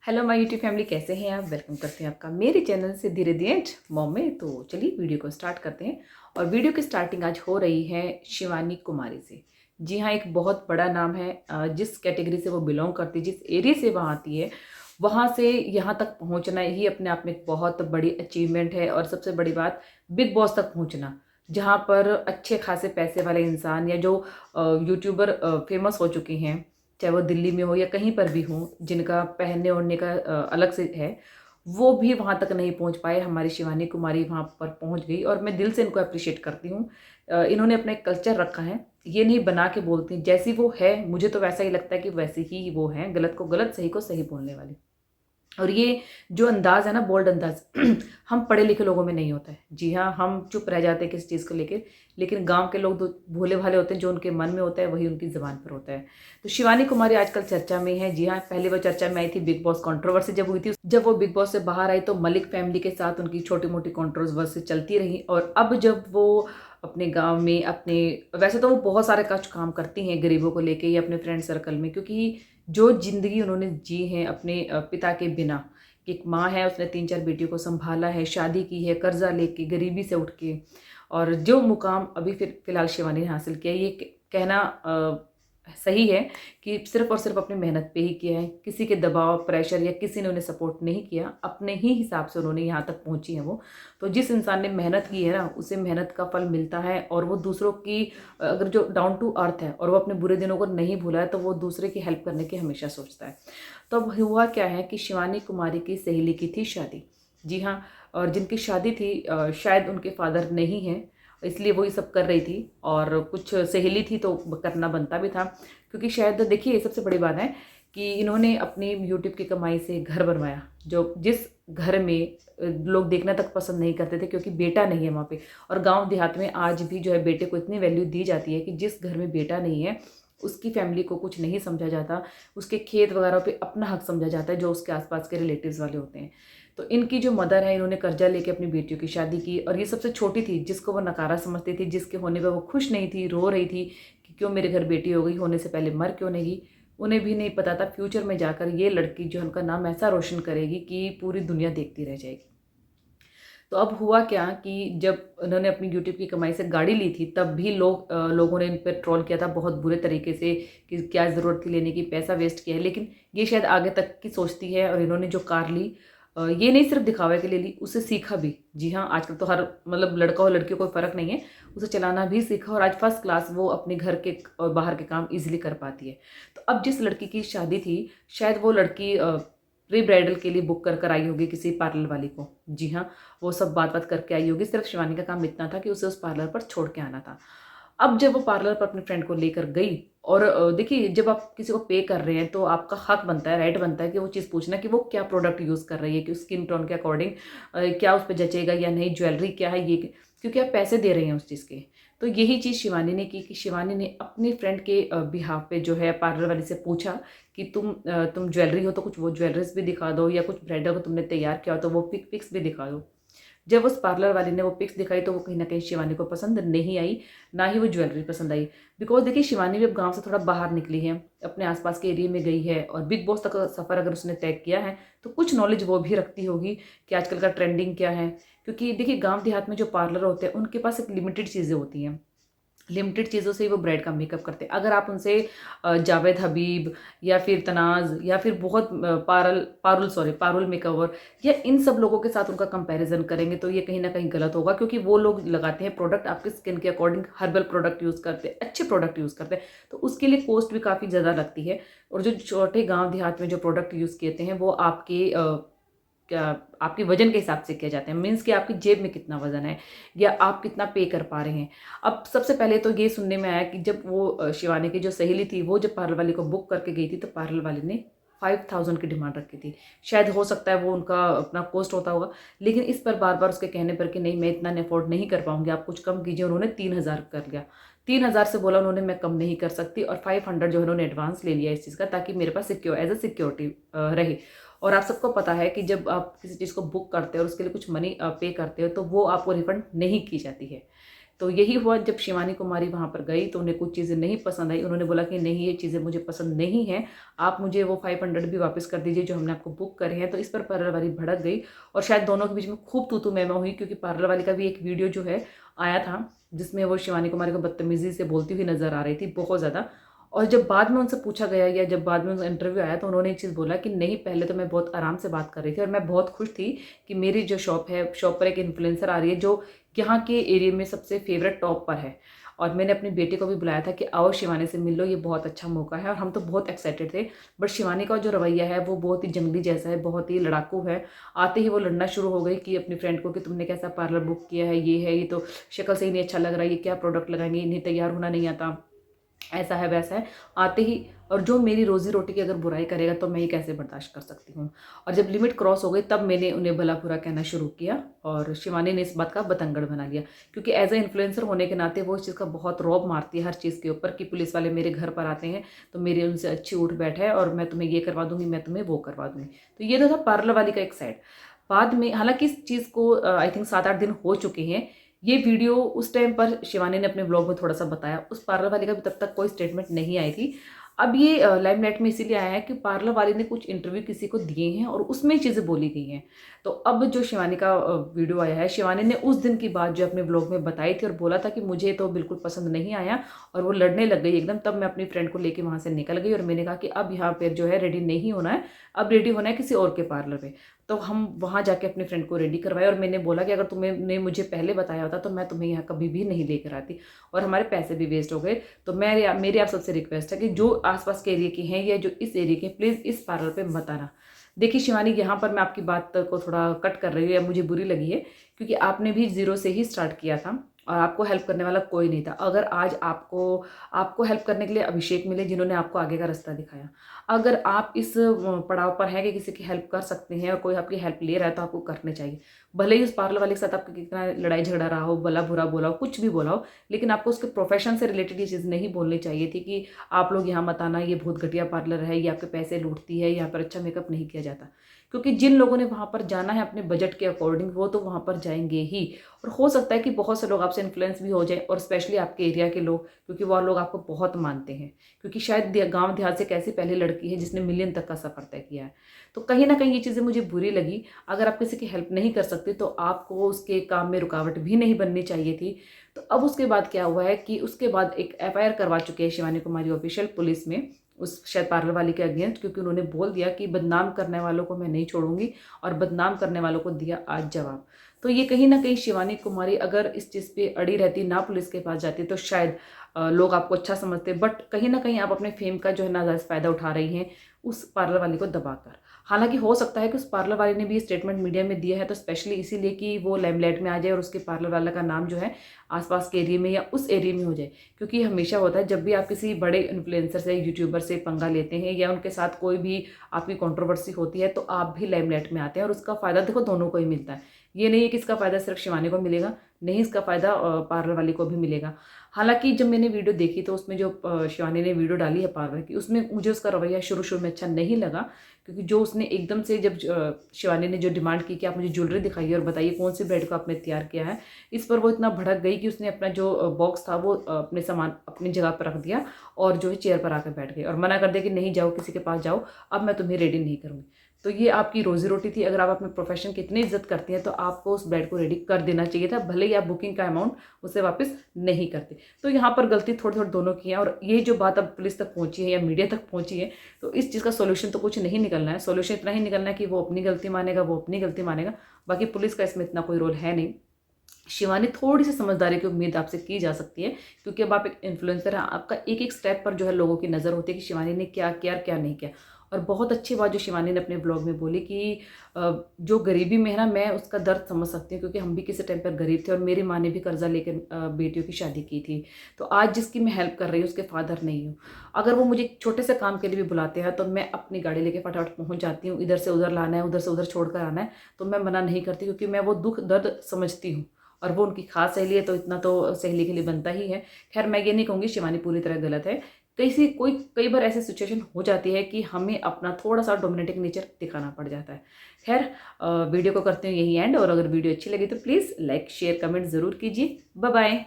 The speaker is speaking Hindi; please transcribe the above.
हेलो माय यूट्यूब फैमिली, कैसे हैं आप। वेलकम करते हैं आपका मेरे चैनल से धीरे धीरे मॉम में। तो चलिए वीडियो को स्टार्ट करते हैं। और वीडियो की स्टार्टिंग आज हो रही है शिवानी कुमारी से। जी हाँ, एक बहुत बड़ा नाम है। जिस कैटेगरी से वो बिलोंग करती है, जिस एरिया से वहाँ आती है, वहाँ से यहाँ तक पहुँचना ही अपने आप में एक बहुत बड़ी अचीवमेंट है। और सबसे बड़ी बात, बिग बॉस तक पहुँचना, जहाँ पर अच्छे खासे पैसे वाले इंसान या जो यूट्यूबर फेमस हो चुके हैं, चाहे वो दिल्ली में हो या कहीं पर भी हो, जिनका पहनने ओढ़ने का अलग से है, वो भी वहाँ तक नहीं पहुँच पाए। हमारी शिवानी कुमारी वहाँ पर पहुँच गई और मैं दिल से इनको अप्रिशिएट करती हूँ। इन्होंने अपना एक कल्चर रखा है, ये नहीं बना के बोलती, जैसी वो है मुझे तो वैसा ही लगता है कि वैसी ही वो है, गलत को गलत, सही को सही बोलने वाली। और ये जो अंदाज़ है ना, बोल्ड अंदाज हम पढ़े लिखे लोगों में नहीं होता है। जी हाँ, हम चुप रह जाते हैं किसी चीज़ को लेकर, लेकिन गांव के लोग तो भोले भाले होते हैं, जो उनके मन में होता है वही उनकी ज़बान पर होता है। तो शिवानी कुमारी आजकल चर्चा में है। जी हाँ, पहले वो चर्चा में आई थी बिग बॉस कंट्रोवर्सी जब हुई थी। जब वो बिग बॉस से बाहर आई तो मलिक फैमिली के साथ उनकी छोटी मोटी कंट्रोवर्सी चलती रही। और अब जब वो अपने गाँव में अपने, वैसे तो वो बहुत सारे कुछ काम करती हैं गरीबों को लेके या अपने फ्रेंड सर्कल में, क्योंकि जो ज़िंदगी उन्होंने जी है अपने पिता के बिना। एक माँ है, उसने 3-4 बेटियों को संभाला है, शादी की है, कर्जा लेके, गरीबी से उठ के, और जो मुकाम अभी फिलहाल शिवानी ने हासिल किया, ये कहना सही है कि सिर्फ और सिर्फ अपनी मेहनत पे ही किया है। किसी के दबाव, प्रेशर या किसी ने उन्हें सपोर्ट नहीं किया, अपने ही हिसाब से उन्होंने यहाँ तक पहुँची है वो। तो जिस इंसान ने मेहनत की है ना, उसे मेहनत का फल मिलता है। और वो दूसरों की, अगर जो डाउन टू अर्थ है और वो अपने बुरे दिनों को नहीं भूला है, तो वो दूसरे की हेल्प करने की हमेशा सोचता है। तो अब हुआ क्या है कि शिवानी कुमारी की सहेली की थी शादी। जी हाँ, और जिनकी शादी थी, शायद उनके फादर नहीं हैं, इसलिए वो ये सब कर रही थी। और कुछ सहेली थी तो करना बनता भी था, क्योंकि शायद देखिए, सबसे बड़ी बात है कि इन्होंने अपनी यूट्यूब की कमाई से घर बनवाया, जो जिस घर में लोग देखना तक पसंद नहीं करते थे, क्योंकि बेटा नहीं है वहाँ पे। और गांव देहात में आज भी जो है बेटे को इतनी वैल्यू दी जाती है कि जिस घर में बेटा नहीं है उसकी फैमिली को कुछ नहीं समझा जाता, उसके खेत वगैरह पे अपना हक समझा जाता है, जो उसके आसपास के रिलेटिव्स वाले होते हैं। तो इनकी जो मदर है, इन्होंने कर्जा लेके अपनी बेटियों की शादी की। और ये सबसे छोटी थी, जिसको वो नकारा समझती थी, जिसके होने पर वो खुश नहीं थी, रो रही थी कि क्यों मेरे घर बेटी हो गई, होने से पहले मर क्यों नहीं गई। उन्हें भी नहीं पता था फ्यूचर में जाकर ये लड़की जो उनका नाम ऐसा रोशन करेगी कि पूरी दुनिया देखती रह जाएगी। तो अब हुआ क्या कि जब उन्होंने अपनी यूट्यूब की कमाई से गाड़ी ली थी, तब भी लोगों ने इन पर ट्रोल किया था बहुत बुरे तरीके से कि क्या ज़रूरत थी लेने की, पैसा वेस्ट किया है। लेकिन ये शायद आगे तक की सोचती है। और इन्होंने जो कार ली, ये नहीं सिर्फ दिखावे के लिए ली, उससे सीखा भी। जी हाँ, आजकल तो हर मतलब लड़का हो लड़की कोई फ़र्क नहीं है, उसे चलाना भी सीखा। और आज फर्स्ट क्लास वो अपने घर के और बाहर के काम ईजिली कर पाती है। तो अब जिस लड़की की शादी थी, शायद वो लड़की प्री ब्राइडल के लिए बुक कर आई होगी किसी पार्लर वाली को। जी हाँ, वो सब बात बात करके आई होगी। सिर्फ शिवानी का काम इतना था कि उसे उस पार्लर पर छोड़ के आना था। अब जब वो पार्लर पर अपने फ्रेंड को लेकर गई, और देखिए, जब आप किसी को पे कर रहे हैं तो आपका हक बनता है, राइट बनता है कि वो चीज़ पूछना कि वो क्या प्रोडक्ट यूज़ कर रही है, कि स्किन टोन के अकॉर्डिंग क्या उस पर जचेगा या नहीं, ज्वेलरी क्या है ये, क्योंकि आप पैसे दे रहे हैं उस चीज़ के। तो यही चीज़ शिवानी ने की कि शिवानी ने अपनी फ्रेंड के बिहाफ पे जो है पार्लर वाली से पूछा कि तुम ज्वेलरी हो तो कुछ वो ज्वेलरीज भी दिखा दो, या कुछ ब्राइडल को तुमने तैयार किया हो तो वो पिक्स भी दिखा दो। जब उस पार्लर वाली ने वो पिक्स दिखाई तो वो कहीं ना कहीं शिवानी को पसंद नहीं आई, ना ही वो ज्वेलरी पसंद आई। बिकॉज देखिए, शिवानी भी अब गांव से थोड़ा बाहर निकली है, अपने आसपास के एरिया में गई है, और बिग बॉस तक का सफ़र अगर उसने तय किया है तो कुछ नॉलेज वो भी रखती होगी कि आजकल का ट्रेंडिंग क्या है। क्योंकि देखिए, गांव देहात में जो पार्लर होते हैं उनके पास एक लिमिटेड चीज़ें होती हैं, लिमिटेड चीज़ों से ही वो ब्राइड का मेकअप करते हैं। अगर आप उनसे जावेद हबीब या फिर तनाज़ या फिर बहुत पारुल मेकओवर या इन सब लोगों के साथ उनका कंपैरिजन करेंगे तो ये कहीं ना कहीं गलत होगा, क्योंकि वो लोग लगाते हैं प्रोडक्ट आपके स्किन के अकॉर्डिंग, हर्बल प्रोडक्ट यूज़ करते हैं, अच्छे प्रोडक्ट यूज़ करते हैं। तो उसके लिए कॉस्ट भी काफ़ी ज़्यादा लगती है। और जो छोटे गाँव देहात में जो प्रोडक्ट यूज़ किए हैं वो आपके क्या आपके वजन के हिसाब से किए जाते हैं, मीन्स कि आपकी जेब में कितना वजन है या आप कितना पे कर पा रहे हैं। अब सबसे पहले तो ये सुनने में आया कि जब वो शिवानी की जो सहेली थी, वो जब पार्लर वाली को बुक करके गई थी तो पार्लर वाली ने 5000 की डिमांड रखी थी। शायद हो सकता है वो उनका अपना कॉस्ट होता होगा, लेकिन इस पर बार बार उसके कहने पर कि नहीं मैं इतना अफोर्ड नहीं कर पाऊंगी, आप कुछ कम कीजिए, उन्होंने 3000 कर लिया। 3000 से बोला उन्होंने मैं कम नहीं कर सकती, और 500 जो है उन्होंने एडवांस ले लिया इस चीज़ का, ताकि मेरे पास एज अ सिक्योरिटी रहे। और आप सबको पता है कि जब आप किसी चीज़ को बुक करते हो और उसके लिए कुछ मनी पे करते हो तो वो आपको रिफंड नहीं की जाती है। तो यही हुआ, जब शिवानी कुमारी वहाँ पर गई तो उन्हें कुछ चीज़ें नहीं पसंद आई। उन्होंने बोला कि नहीं, ये चीज़ें मुझे पसंद नहीं हैं, आप मुझे वो 500 भी वापस कर दीजिए जो हमने आपको बुक करे हैं। तो इस पर पार्लर वाली भड़क गई और शायद दोनों के बीच में खूब तू मैं हुई, क्योंकि पार्लर वाली का भी एक वीडियो जो है आया था जिसमें वो शिवानी कुमारी को बदतमीजी से बोलती हुई नजर आ रही थी बहुत ज़्यादा। और जब बाद में उनसे पूछा गया या जब बाद में उनका इंटरव्यू आया तो उन्होंने एक चीज़ बोला कि नहीं, पहले तो मैं बहुत आराम से बात कर रही थी और मैं बहुत खुश थी कि मेरी जो शॉप है, शॉप पर एक इन्फ्लुएंसर आ रही है जो यहाँ के एरिया में सबसे फेवरेट टॉप पर है। और मैंने अपनी बेटी को भी बुलाया था कि आओ शिवानी से मिल लो, ये बहुत अच्छा मौका है। और हम तो बहुत एक्साइटेड थे, बट शिवानी का जो रवैया है वो बहुत ही जंगली जैसा है, बहुत ही लड़ाकू है। आते ही वो लड़ना शुरू हो गई कि अपनी फ्रेंड को कि तुमने कैसा पार्लर बुक किया है, ये तो शक्ल से ही नहीं अच्छा लग रहा है, ये क्या प्रोडक्ट लगाएंगे, इन्हें तैयार होना नहीं आता, ऐसा है वैसा है। आते ही, और जो मेरी रोजी रोटी की अगर बुराई करेगा तो मैं ये कैसे बर्दाश्त कर सकती हूँ। और जब लिमिट क्रॉस हो गई तब मैंने उन्हें भला बुरा कहना शुरू किया और शिवानी ने इस बात का बतंगड़ बना लिया, क्योंकि एज ए इन्फ्लुएंसर होने के नाते वो इस चीज़ का बहुत रौब मारती है हर चीज़ के ऊपर कि पुलिस वाले मेरे घर पर आते हैं तो मेरे उनसे अच्छी उठ बैठ है और मैं तुम्हें ये करवा दूंगी, मैं तुम्हें वो करवा दूंगी। तो ये तो था पार्लर वाली का एक साइड। बाद में हालांकि इस चीज़ को आई थिंक 7-8 दिन हो चुके हैं। ये वीडियो उस टाइम पर शिवानी ने अपने ब्लॉग में थोड़ा सा बताया, उस पार्लर वाली का भी तब तक कोई स्टेटमेंट नहीं आई थी। अब ये लाइमलाइट में इसीलिए आया है कि पार्लर वाली ने कुछ इंटरव्यू किसी को दिए हैं और उसमें चीज़ें बोली गई हैं। तो अब जो शिवानी का वीडियो आया है, शिवानी ने उस दिन की बात जो अपने ब्लॉग में बताई थी और बोला था कि मुझे तो बिल्कुल पसंद नहीं आया और वो लड़ने लग गई एकदम। तब मैं अपनी फ्रेंड को लेके वहाँ से निकल गई और मैंने कहा कि अब यहाँ पर जो है रेडी नहीं होना है, अब रेडी होना है किसी और के पार्लर में। तो हम वहाँ जाके अपनी फ्रेंड को रेडी करवाए और मैंने बोला कि अगर तुमने मुझे पहले बताया होता तो मैं तुम्हें यहाँ कभी भी नहीं लेकर आती और हमारे पैसे भी वेस्ट हो गए। तो मेरी आप सबसे रिक्वेस्ट है कि जो आसपास के एरिया के हैं या जो इस एरिया के, प्लीज़ इस पार्लर पे मत आना। देखिए शिवानी, यहाँ पर मैं आपकी बात को थोड़ा कट कर रही हूँ या मुझे बुरी लगी है, क्योंकि आपने भी जीरो से ही स्टार्ट किया था और आपको हेल्प करने वाला कोई नहीं था। अगर आज आपको हेल्प करने के लिए अभिषेक मिले जिन्होंने आपको आगे का रास्ता दिखाया, अगर आप इस पड़ाव पर हैं कि किसी की हेल्प कर सकते हैं और कोई आपकी हेल्प ले रहा है तो आपको करने चाहिए। भले ही उस पार्लर वाले के साथ आपका कितना लड़ाई झगड़ा रहा हो, भला बुरा बोला हो, कुछ भी बोला हो, लेकिन आपको उसके प्रोफेशन से रिलेटेड ये चीज़ नहीं बोलनी चाहिए थी कि आप लोग यहाँ मत आना, ये बहुत घटिया पार्लर है, ये आपके पैसे लूटती है, यहाँ पर अच्छा मेकअप नहीं किया जाता। क्योंकि जिन लोगों ने वहाँ पर जाना है अपने बजट के अकॉर्डिंग, वो तो वहाँ पर जाएंगे ही। और हो सकता है कि बहुत से लोग आपसे इन्फ्लुएंस भी हो जाए, और स्पेशली आपके एरिया के लोग, क्योंकि वो लोग आपको बहुत मानते हैं, क्योंकि शायद गांव देहात से कैसी पहली लड़की है जिसने मिलियन तक का सफर तय किया है। तो कहीं ना कहीं ये चीज़ें मुझे बुरी लगी। अगर आप किसी की हेल्प नहीं कर सकते तो आपको उसके काम में रुकावट भी नहीं बननी चाहिए थी। तो अब उसके बाद क्या हुआ है कि उसके बाद एक FIR करवा चुके हैं शिवानी कुमारी ऑफिशियल पुलिस में उस शायद पार्लर वाली के अगेंस्ट, क्योंकि उन्होंने बोल दिया कि बदनाम करने वालों को मैं नहीं छोड़ूंगी और बदनाम करने वालों को दिया आज जवाब। तो ये कहीं ना कहीं शिवानी कुमारी अगर इस चीज़ पे अड़ी रहती, ना पुलिस के पास जाती, तो शायद लोग आपको अच्छा समझते। बट कहीं ना कहीं आप अपने फेम का जो है नाजायज़ फ़ायदा उठा रही हैं उस पार्लर वाली को दबाकर। हालांकि हो सकता है कि उस पार्लर वाले ने भी स्टेटमेंट मीडिया में दिया है तो स्पेशली इसीलिए कि वो लाइमलाइट में आ जाए और उसके पार्लर वाला का नाम जो है आसपास के एरिया में या उस एरिया में हो जाए। क्योंकि हमेशा होता है जब भी आप किसी बड़े इन्फ्लुएंसर से, यूट्यूबर से पंगा लेते हैं या उनके साथ कोई भी आपकी कंट्रोवर्सी होती है तो आप भी लाइमलाइट में आते हैं और उसका फ़ायदा देखो दोनों को ही मिलता है। ये नहीं है कि इसका फ़ायदा सिर्फ शिवानी को मिलेगा, नहीं, इसका फ़ायदा पार्लर वाली को भी मिलेगा। हालांकि जब मैंने वीडियो देखी तो उसमें जो शिवानी ने वीडियो डाली है पार्लर की, उसमें मुझे उसका रवैया शुरू में अच्छा नहीं लगा। क्योंकि जो उसने एकदम से जब शिवानी ने जो डिमांड की कि आप मुझे ज्वेलरी दिखाइए और बताइए कौन सी ब्राइड को आपने तैयार किया है, इस पर वो इतना भड़क गई कि उसने अपना जो बॉक्स था वो अपने सामान अपनी जगह पर रख दिया और जो है चेयर पर आकर बैठ गई और मना कर दिया कि नहीं जाओ, किसी के पास जाओ, अब मैं तुम्हें रेडी नहीं करूँगी। तो ये आपकी रोजी रोटी थी। अगर आप अपने प्रोफेशन की इतनी इज्जत करती हैं तो आपको उस ब्राइड को रेडी कर देना चाहिए था, भले ही आप बुकिंग का अमाउंट उसे वापस नहीं करते। तो यहाँ पर गलती थोड़ी थोड़ी दोनों की है। और ये जो बात अब पुलिस तक पहुंची है या मीडिया तक पहुंची है, तो इस चीज़ का सोल्यूशन तो कुछ नहीं निकलना है। सोल्यूशन इतना ही निकलना है कि वो अपनी गलती मानेगा, वो अपनी गलती मानेगा, बाकी पुलिस का इसमें इतना कोई रोल है नहीं। शिवानी, थोड़ी सी समझदारी की उम्मीद आपसे की जा सकती है, क्योंकि अब आप एक इन्फ्लुएंसर हैं, आपका एक एक स्टेप पर जो है लोगों की नज़र होती है कि शिवानी ने क्या किया और क्या नहीं किया। और बहुत अच्छी बात जो शिवानी ने अपने ब्लॉग में बोली कि जो गरीबी में है ना, मैं उसका दर्द समझ सकती हूँ, क्योंकि हम भी किसी टाइम पर गरीब थे और मेरी माँ ने भी कर्जा लेकर बेटियों की शादी की थी। तो आज जिसकी मैं हेल्प कर रही हूँ उसके फादर नहीं हूँ। अगर वो मुझे छोटे से काम के लिए भी बुलाते हैं तो मैं अपनी गाड़ी लेके फटाफट पहुँच जाती हूँ। इधर से उधर लाना है, उधर से उधर छोड़ कर आना है, तो मैं मना नहीं करती, क्योंकि मैं वो दुख दर्द समझती हूँ और वो उनकी खास सहेली है, तो इतना तो सहेली के लिए बनता ही है। खैर, मैं ये नहीं कहूँगी शिवानी पूरी तरह गलत है। कई बार ऐसी सिचुएशन हो जाती है कि हमें अपना थोड़ा सा डोमिनेटिंग नेचर दिखाना पड़ जाता है। खैर, वीडियो को करते हैं यही एंड। और अगर वीडियो अच्छी लगी तो प्लीज़ लाइक, शेयर, कमेंट ज़रूर कीजिए। Bye bye.